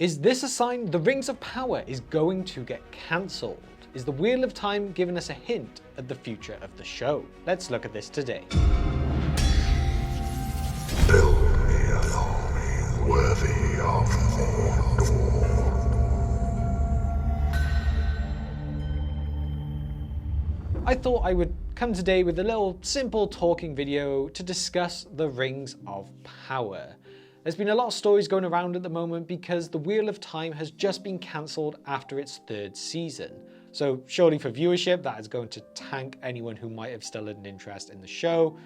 Is this a sign the Rings of Power is going to get cancelled? Is the Wheel of Time giving us a hint at the future of the show? Let's look at this today. Build me an army worthy of Mordor. I thought I would come today with a little simple talking video to discuss the Rings of Power. There's been a lot of stories going around at the moment because the Wheel of Time has just been cancelled after its third season. So surely for viewership that is going to tank anyone who might have still had an interest in the show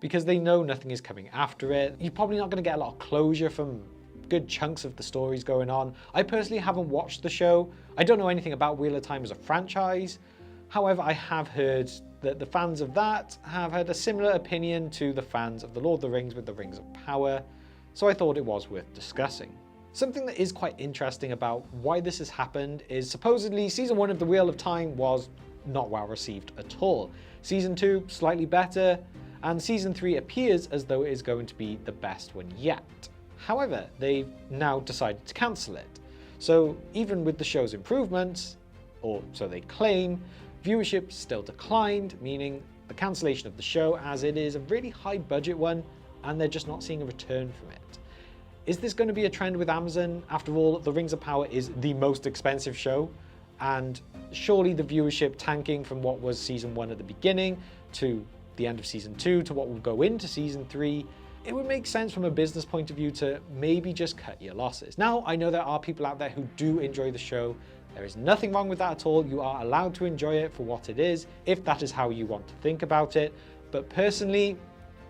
because they know nothing is coming after it. You're probably not going to get a lot of closure from good chunks of the stories going on. I personally haven't watched the show. I don't know anything about Wheel of Time as a franchise. However, I have heard that the fans of that have had a similar opinion to the fans of The Lord of the Rings with the Rings of Power. So I thought it was worth discussing. Something that is quite interesting about why this has happened is supposedly season 1 of The Wheel of Time was not well received at all. Season 2, slightly better, and season 3 appears as though it is going to be the best one yet. However, they've now decided to cancel it. So even with the show's improvements, or so they claim, viewership still declined, meaning the cancellation of the show as it is a really high budget one and they're just not seeing a return from it. Is this going to be a trend with Amazon? After all, The Rings of Power is the most expensive show, and surely the viewership tanking from what was season 1 at the beginning to the end of season 2 to what will go into season 3, it would make sense from a business point of view to maybe just cut your losses. Now, I know there are people out there who do enjoy the show. There is nothing wrong with that at all. You are allowed to enjoy it for what it is, if that is how you want to think about it. But personally,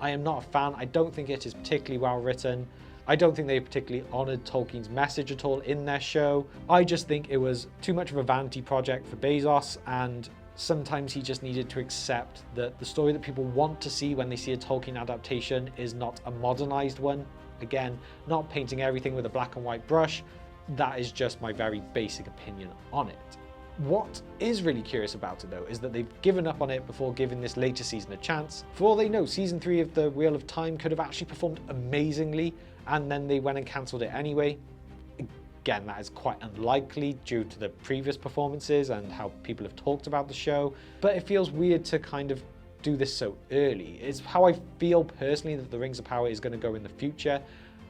I am not a fan. I don't think it is particularly well written. I don't think they particularly honoured Tolkien's message at all in their show. I just think it was too much of a vanity project for Bezos, and sometimes he just needed to accept that the story that people want to see when they see a Tolkien adaptation is not a modernised one. Again, not painting everything with a black and white brush. That is just my very basic opinion on it. What is really curious about it though is that they've given up on it before giving this later season a chance. For all they know, season 3 of the Wheel of Time could have actually performed amazingly, and then they went and cancelled it anyway. Again, that is quite unlikely due to the previous performances and how people have talked about the show, but it feels weird to kind of do this so early. It's how I feel personally that the Rings of Power is going to go in the future.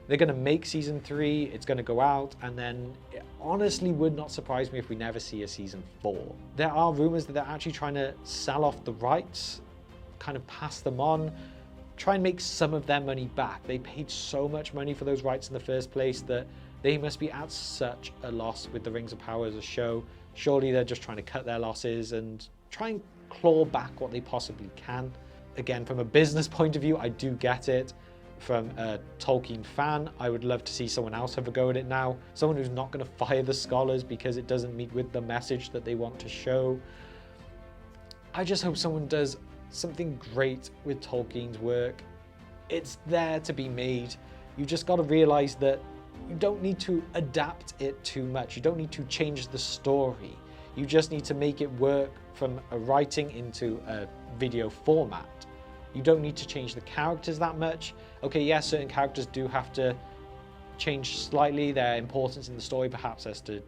They're going to make season 3, it's going to go out, and then it honestly would not surprise me if we never see a season 4. There are rumors that they're actually trying to sell off the rights, kind of pass them on, try and make some of their money back. They paid so much money for those rights in the first place that they must be at such a loss with the Rings of Power as a show. Surely they're just trying to cut their losses and try and claw back what they possibly can. Again, from a business point of view, I do get it. From a Tolkien fan, I would love to see someone else have a go at it now. Someone who's not going to fire the scholars because it doesn't meet with the message that they want to show. I just hope someone does something great with Tolkien's work. It's there to be made. You just got to realize that you don't need to adapt it too much. You don't need to change the story. You just need to make it work from a writing into a video format. You don't need to change the characters that much. Okay, yes, certain characters do have to change slightly. Their importance in the story perhaps has to,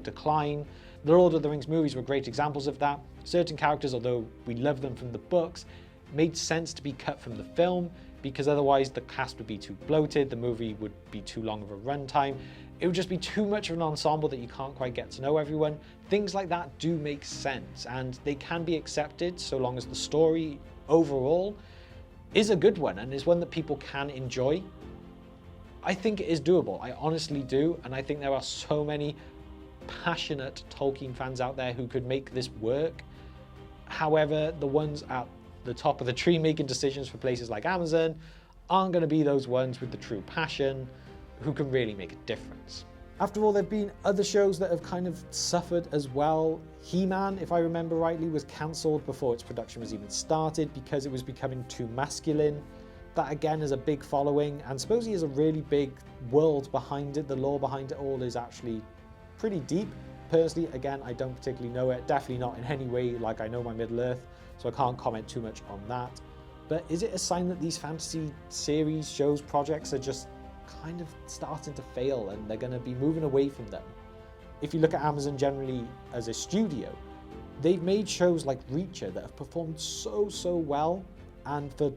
decline. The Lord of the Rings movies were great examples of that. Certain characters, although we love them from the books, made sense to be cut from the film because otherwise the cast would be too bloated, the movie would be too long of a runtime. It would just be too much of an ensemble that you can't quite get to know everyone. Things like that do make sense and they can be accepted so long as the story overall is a good one and is one that people can enjoy. I think it is doable, I honestly do, and I think there are so many passionate Tolkien fans out there who could make this work. However, the ones at the top of the tree making decisions for places like Amazon aren't going to be those ones with the true passion who can really make a difference. After all, there have been other shows that have kind of suffered as well. He-Man, if I remember rightly, was cancelled before its production was even started because it was becoming too masculine. That again is a big following and supposedly is a really big world behind it. The lore behind it all is actually pretty deep. Personally, again, I don't particularly know it. Definitely not in any way like I know my Middle-earth, so I can't comment too much on that. But is it a sign that these fantasy series, shows, projects are just kind of starting to fail and they're going to be moving away from them. If you look at Amazon generally as a studio, they've made shows like Reacher that have performed so well, and for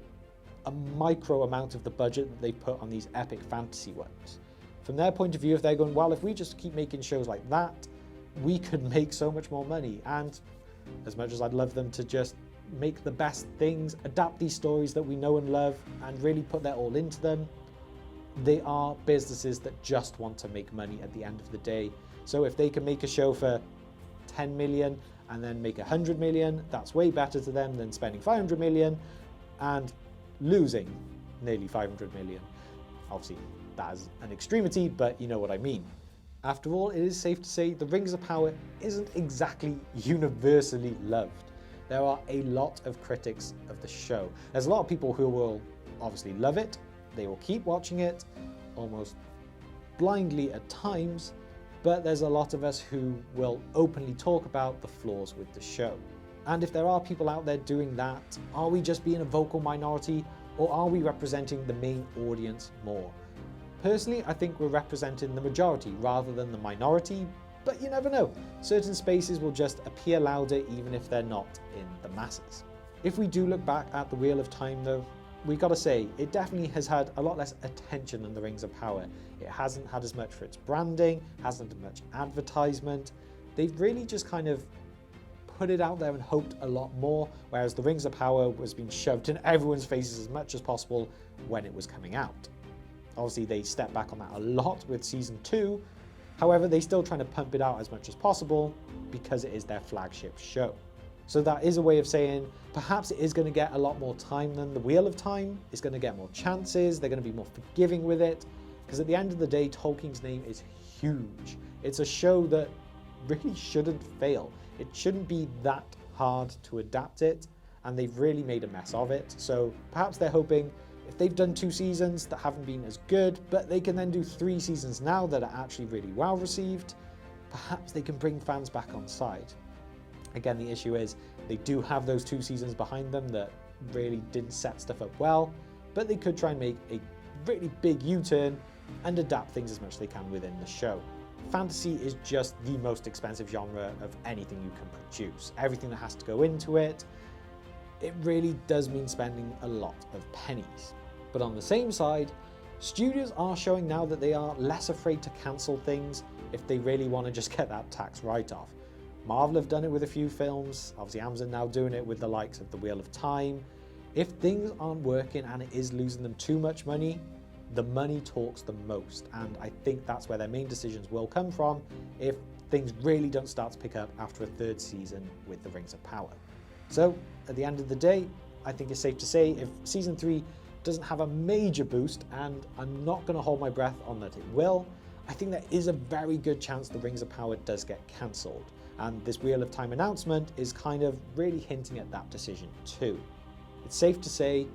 a micro amount of the budget that they put on these epic fantasy ones. From their point of view, if they're going, well, if we just keep making shows like that, we could make so much more money. And as much as I'd love them to just make the best things, adapt these stories that we know and love, and really put their all into them, they are businesses that just want to make money at the end of the day. So if they can make a show for 10 million and then make 100 million, that's way better to them than spending 500 million and losing nearly 500 million. Obviously, that is an extremity, but you know what I mean. After all, it is safe to say the Rings of Power isn't exactly universally loved. There are a lot of critics of the show. There's a lot of people who will obviously love it, they will keep watching it, almost blindly at times, but there's a lot of us who will openly talk about the flaws with the show. And if there are people out there doing that, are we just being a vocal minority, or are we representing the main audience more? Personally, I think we're representing the majority rather than the minority, but you never know. Certain spaces will just appear louder even if they're not in the masses. If we do look back at the Wheel of Time though, we gotta say, it definitely has had a lot less attention than the Rings of Power. It hasn't had as much for its branding, hasn't had much advertisement. They've really just kind of put it out there and hoped a lot more, whereas the Rings of Power was being shoved in everyone's faces as much as possible when it was coming out. Obviously, they stepped back on that a lot with season 2. However, they're still trying to pump it out as much as possible because it is their flagship show. So that is a way of saying perhaps it is going to get a lot more time than the Wheel of Time. It's going to get more chances. They're going to be more forgiving with it. Because at the end of the day, Tolkien's name is huge. It's a show that really shouldn't fail. It shouldn't be that hard to adapt it, and they've really made a mess of it. So perhaps they're hoping if they've done 2 seasons that haven't been as good, but they can then do 3 seasons now that are actually really well received, perhaps they can bring fans back on side. Again, the issue is they do have those 2 seasons behind them that really didn't set stuff up well, but they could try and make a really big U-turn and adapt things as much as they can within the show. Fantasy is just the most expensive genre of anything you can produce. Everything that has to go into it, it really does mean spending a lot of pennies. But on the same side, studios are showing now that they are less afraid to cancel things if they really want to just get that tax write-off. Marvel have done it with a few films, obviously Amazon now doing it with the likes of The Wheel of Time. If things aren't working and it is losing them too much money, the money talks the most, and I think that's where their main decisions will come from if things really don't start to pick up after a 3rd season with the Rings of Power. So at the end of the day, I think it's safe to say if season 3 doesn't have a major boost, and I'm not going to hold my breath on that it will, I think there is a very good chance the Rings of Power does get cancelled, and this Wheel of Time announcement is kind of really hinting at that decision too. It's safe to say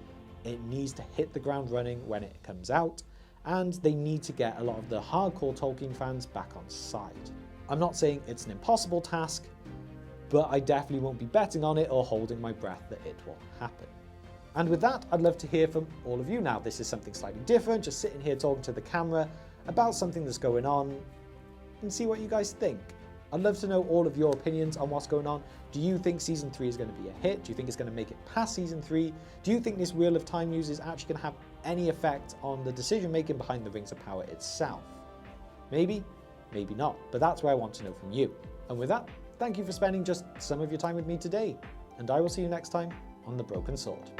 it needs to hit the ground running when it comes out, and they need to get a lot of the hardcore Tolkien fans back on side. I'm not saying it's an impossible task, but I definitely won't be betting on it or holding my breath that it will happen. And with that, I'd love to hear from all of you now. This is something slightly different, just sitting here talking to the camera about something that's going on and see what you guys think. I'd love to know all of your opinions on what's going on. Do you think season 3 is going to be a hit? Do you think it's going to make it past season 3? Do you think this Wheel of Time news is actually going to have any effect on the decision making behind the Rings of Power itself? Maybe, maybe not, but that's where I want to know from you. And with that, thank you for spending just some of your time with me today, and I will see you next time on The Broken Sword.